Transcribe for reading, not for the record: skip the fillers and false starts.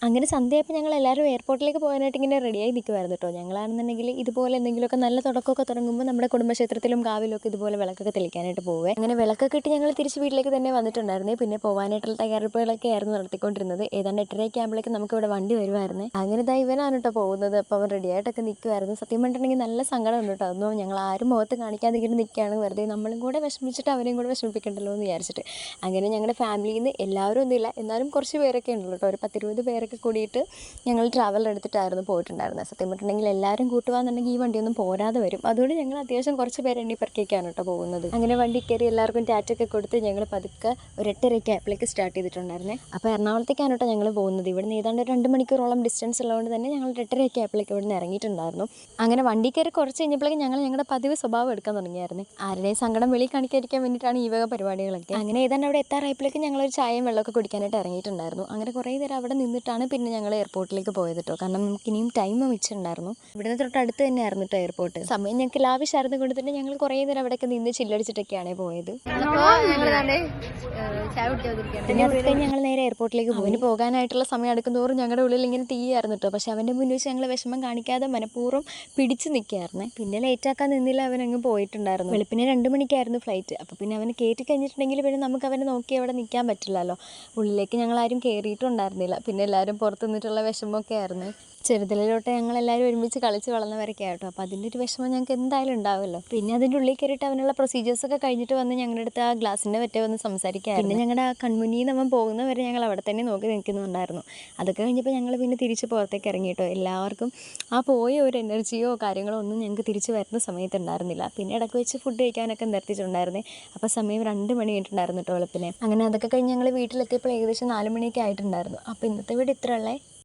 അങ്ങനെ സന്ധ്യയായപ്പോൾ ഞങ്ങൾ എല്ലാവരും എയർപോർട്ടിലേക്ക് പോകാനായിട്ട് ഇങ്ങനെ റെഡിയായി നിൽക്കുമായിരുന്നു കേട്ടോ. ഞങ്ങളാണെന്നുണ്ടെങ്കിൽ ഇതുപോലെ എന്തെങ്കിലുമൊക്കെ നല്ല തുടക്കമൊക്കെ തുടങ്ങുമ്പോൾ നമ്മുടെ കുടുംബക്ഷേത്രത്തിലും കാവിലൊക്കെ ഇതുപോലെ വിളക്കൊക്കെ തെളിക്കാനായിട്ട് പോവേ. അങ്ങനെ വിളക്കൊക്കെ ഇട്ട് ഞങ്ങൾ തിരിച്ച് വീട്ടിലേക്ക് തന്നെ വന്നിട്ടുണ്ടായിരുന്നേ. പിന്നെ പോകാനായിട്ടുള്ള തയ്യാറെടുപ്പുകളൊക്കെ ആയിരുന്നു നടത്തിക്കൊണ്ടിരുന്നത്. ഏതാണ്ട് 8:30 ആകുമ്പോഴേക്കും നമുക്ക് ഇവിടെ വണ്ടി വരുമായിരുന്നേ. അങ്ങനെ ദാ ഇവനാണ് കേട്ടോ പോകുന്നത്. അപ്പോൾ അവൻ റെഡിയായിട്ടൊക്കെ നിൽക്കുമായിരുന്നു. സത്യം പറഞ്ഞിട്ടുണ്ടെങ്കിൽ നല്ല സങ്കടം ഉണ്ട് കേട്ടോ. അതൊന്നും ഞങ്ങൾ ആരും മുഖത്ത് കാണിക്കാതെ ഇങ്ങനെ നിൽക്കുകയാണ്. വെറുതെ നമ്മളും കൂടെ വിഷമിച്ചിട്ട് അവരെയും കൂടെ വിഷമിപ്പിക്കണ്ടല്ലോ എന്ന് വിചാരിച്ചിട്ട്. അങ്ങനെ ഞങ്ങളുടെ ഫാമിലിയിൽ നിന്ന് എല്ലാവരും ഒന്നുമില്ല, എന്നാലും കുറച്ച് പേരൊക്കെ ഉണ്ടല്ലോ കേട്ടോ. ഒരു 10-20 പേരൊക്കെ കൂടിയിട്ട് ഞങ്ങൾ ട്രാവലർ എടുത്തിട്ടായിരുന്നു പോയിട്ടുണ്ടായിരുന്നത്. സത്യം പറഞ്ഞിട്ടുണ്ടെങ്കിൽ എല്ലാവരും കൂട്ടുവാന്നുണ്ടെങ്കിൽ ഈ വണ്ടിയൊന്നും പോരാതെ വരും. അതുകൊണ്ട് ഞങ്ങൾ അത്യാവശ്യം കുറച്ച് പേര് എണ്ണിപ്പെറുക്കിയൊക്കെയാണ് കേട്ടോ പോകുന്നത്. അങ്ങനെ വണ്ടി കയറി എല്ലാവർക്കും ടാറ്റൊക്കെ കൊടുത്ത് ഞങ്ങൾ പതുക്കെ ഒരു 8:30 ആയപ്പോഴേക്ക് സ്റ്റാർട്ട് ചെയ്തിട്ടുണ്ടായിരുന്നേ. അപ്പോൾ എറണാകുളത്തേക്കാണ് കേട്ടോ ഞങ്ങൾ പോകുന്നത്. ഇവിടുന്ന് ഏതാണ്ട് 2 മണിക്കൂറോളം ഡിസ്റ്റൻസ് ഉള്ളതുകൊണ്ട് തന്നെ ഞങ്ങൾ 8:30 ആയപ്പോഴേക്ക് ഇവിടുന്ന് ഇറങ്ങിയിട്ടുണ്ടായിരുന്നു. അങ്ങനെ വണ്ടി കയറി കുറച്ച് കഴിഞ്ഞപ്പോഴേക്കും ഞങ്ങളുടെ പതിവ് സ്വഭാവം എടുക്കാൻ തുടങ്ങിയായിരുന്നു. ആരുടെയും സങ്കടം വെളി കാണിക്കാതിരിക്കാൻ വേണ്ടിയിട്ടാണ് ഈ വക പരിപാടികളൊക്കെ. അങ്ങനെ ഏതാണ്ട് അവിടെ എത്താറായപ്പോഴേക്കും ഞങ്ങളൊരു ചായയും വെള്ളമൊക്കെ കുടിക്കാനായിട്ട് ഇറങ്ങിയിട്ടുണ്ടായിരുന്നു. അങ്ങനെ കുറേ നേരം അവിടെ നിന്നിട്ടാണ് പിന്നെ ഞങ്ങൾ എയർപോർട്ടിലേക്ക് പോയത് കേട്ടോ. കാരണം നമുക്ക് ഇനിയും ടൈം മിച്ചുണ്ടായിരുന്നു. ഇവിടുന്ന് തൊട്ട് അടുത്ത് തന്നെയായിരുന്നു കേട്ടോ എയർപോർട്ട്. സമയം ഞങ്ങൾക്ക് ലാവിഷായിരുന്നു കൊണ്ട് തന്നെ ഞങ്ങൾ കുറേ നേരം അവിടെയൊക്കെ നിന്ന് ചില്ലടിച്ചിട്ടൊക്കെയാണ് പോയത്. പിന്നെ അത് കഴിഞ്ഞ് ഞങ്ങൾ നേരെ എയർപോർട്ടിലേക്ക് പോയി. അവന് പോകാനായിട്ടുള്ള സമയം അടുക്കുന്തോറും ഞങ്ങളുടെ ഉള്ളിൽ ഇങ്ങനെ തീയായിരുന്നു കേട്ടോ. പക്ഷെ അവൻ്റെ മുന്നിൽ വെച്ച് ഞങ്ങൾ വിഷമം കാണിക്കാതെ മനഃപൂർവ്വം പിടിച്ച് നിൽക്കുകയായിരുന്നേ. പിന്നെ ലേറ്റാക്കാൻ നിന്നില്ല, അവനങ്ങ് പോയിട്ടുണ്ടായിരുന്നു. വെളുപ്പിനെ 2 മണിക്കായിരുന്നു ഫ്ലൈറ്റ്. അപ്പോൾ പിന്നെ അവന് കയറ്റി കഴിഞ്ഞിട്ടുണ്ടെങ്കിൽ പിന്നെ നമുക്ക് അവനെ നോക്കി അവിടെ നിൽക്കാൻ പറ്റില്ലല്ലോ. ഉള്ളിലേക്ക് ഞങ്ങളാരും കയറിയിട്ടുണ്ടായിരുന്നില്ല. പിന്നെ എല്ലാവരും പുറത്ത് നിന്നിട്ടുള്ള വിഷമമൊക്കെ ആയിരുന്നു. ചെറുതിലോട്ട് ഞങ്ങളെല്ലാവരും ഒരുമിച്ച് കളിച്ച് വളർന്നവരൊക്കെ ആട്ടോ. അപ്പോൾ അതിൻ്റെ ഒരു വിഷമം ഞങ്ങൾക്ക് എന്തായാലും ഉണ്ടാവുമല്ലോ. പിന്നെ അതിൻ്റെ ഉള്ളിൽ കയറിയിട്ട് അവനുള്ള പ്രൊസീജിയേഴ്സൊക്കെ കഴിഞ്ഞിട്ട് വന്ന് ഞങ്ങളുടെ അടുത്ത് ആ ഗ്ലാസിൻ്റെ പറ്റേ വന്ന് സംസാരിക്കായിരുന്നു. പിന്നെ ഞങ്ങളുടെ ആ കൺമുന്നിൽ നിന്ന് അവൻ പോകുന്നവരെ ഞങ്ങൾ അവിടെ തന്നെ നോക്കി നിൽക്കുന്നുണ്ടായിരുന്നു. അതൊക്കെ കഴിഞ്ഞപ്പോൾ ഞങ്ങൾ പിന്നെ തിരിച്ച് പുറത്തേക്ക് ഇറങ്ങി കേട്ടോ. എല്ലാവർക്കും ആ പോയ ഒരു എനർജിയോ കാര്യങ്ങളോ ഒന്നും ഞങ്ങൾക്ക് തിരിച്ച് വരുന്ന സമയത്തുണ്ടായിരുന്നില്ല. പിന്നെ ഇടയ്ക്ക് വെച്ച് ഫുഡ് കഴിക്കാനൊക്കെ നിർത്തിയിട്ടുണ്ടായിരുന്നേ. അപ്പോൾ സമയം 2 മണി ആയിട്ടുണ്ടായിരുന്നു കേട്ടോ വെളുപ്പിനെ. അങ്ങനെ അതൊക്കെ കഴിഞ്ഞ് ഞങ്ങൾ വീട്ടിലെത്തിയപ്പോൾ ഏകദേശം 4 മണിയൊക്കെ ആയിട്ടുണ്ടായിരുന്നു. അപ്പോൾ ഇന്നത്തെ വീഡിയോ ഇത്രയുള്ളേ.